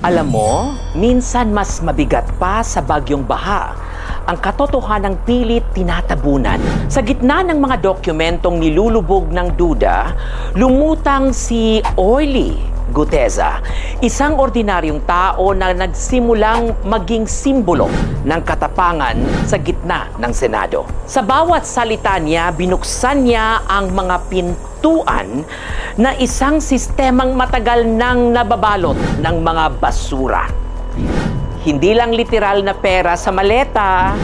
Alam mo, minsan mas mabigat pa sa bagyong baha ang katotohanang pilit tinatabunan. Sa gitna ng mga dokumentong nilulubog ng duda, lumutang si Oily Guteza, isang ordinaryong tao na nagsimulang maging simbolo ng katapangan sa gitna ng Senado. Sa bawat salita niya, binuksan niya ang mga pintuan na isang sistemang matagal nang nababalot ng mga basura. Hindi lang literal na pera sa maleta,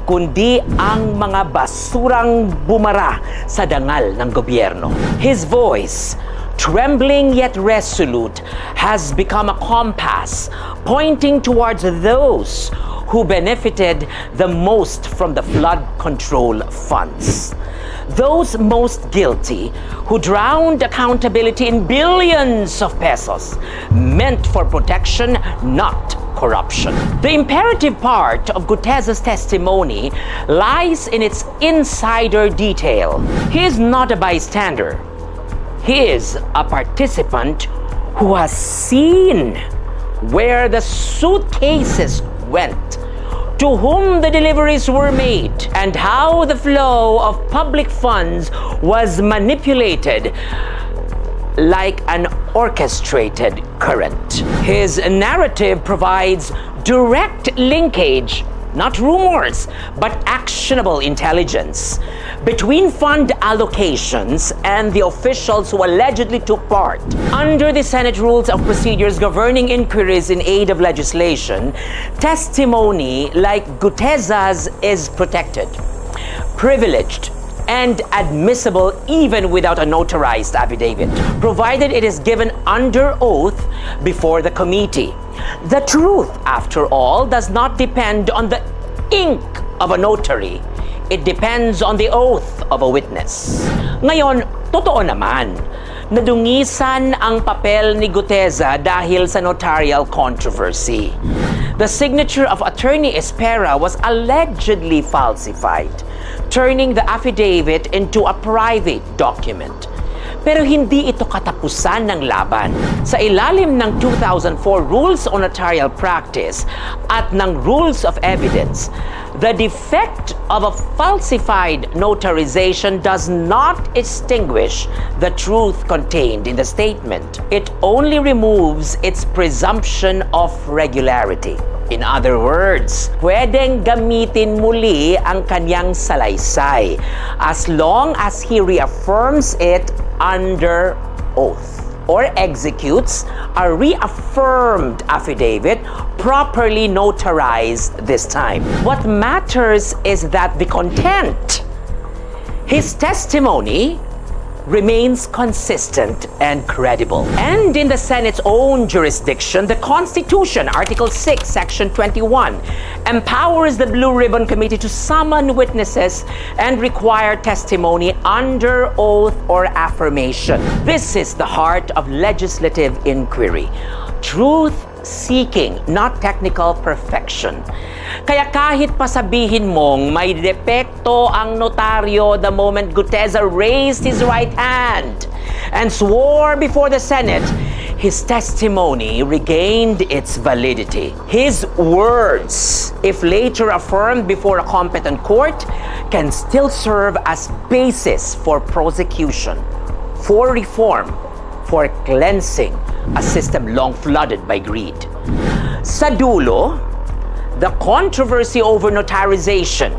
kundi ang mga basurang bumara sa dangal ng gobyerno. His voice, trembling yet resolute, has become a compass pointing towards those who benefited the most from the flood control funds. Those most guilty who drowned accountability in billions of pesos meant for protection, not corruption. The imperative part of Guteza's testimony lies in its insider detail. He is not a bystander. He is a participant who has seen where the suitcases went, to whom the deliveries were made, and how the flow of public funds was manipulated like an orchestrated current. His narrative provides direct linkage, not rumors, but actionable intelligence between fund allocations and the officials who allegedly took part. Under the Senate Rules of Procedures governing inquiries in aid of legislation, testimony like Guteza's is protected, privileged, and admissible even without a notarized affidavit, provided it is given under oath before the committee. The truth, after all, does not depend on the ink of a notary. It depends on the oath of a witness. Ngayon, totoo naman, nadungisan ang papel ni Guteza dahil sa notarial controversy. The signature of Attorney Espera was allegedly falsified, turning the affidavit into a private document. Pero hindi ito katapusan ng laban. Sa ilalim ng 2004 Rules on Notarial Practice at ng Rules of Evidence, the defect of a falsified notarization does not extinguish the truth contained in the statement. It only removes its presumption of regularity. In other words, pwedeng gamitin muli ang kanyang salaysay as long as he reaffirms it under oath or executes a reaffirmed affidavit properly notarized this time. What matters is that the content, his testimony, remains consistent and credible. And in the Senate's own jurisdiction, the Constitution, Article 6, Section 21, empowers the Blue Ribbon Committee to summon witnesses and require testimony under oath or affirmation. This is the heart of legislative inquiry. Truth seeking, not technical perfection. Kaya kahit pasabihin mong may depekto ang notaryo the moment Guteza raised his right hand and swore before the Senate, his testimony regained its validity. His words, if later affirmed before a competent court, can still serve as basis for prosecution, for reform, for cleansing a system long flooded by greed. Sa dulo, the controversy over notarization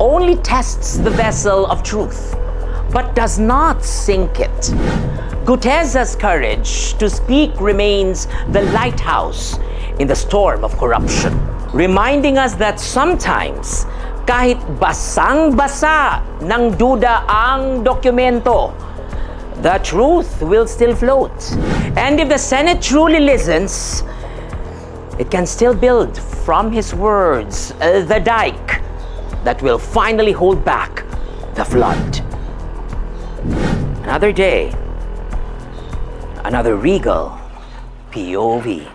only tests the vessel of truth, but does not sink it. Guteza's courage to speak remains the lighthouse in the storm of corruption, reminding us that sometimes, kahit basang-basa ng duda ang dokumento, the truth will still float. And if the Senate truly listens, it can still build from his words the dike that will finally hold back the flood. Another day, another regal POV.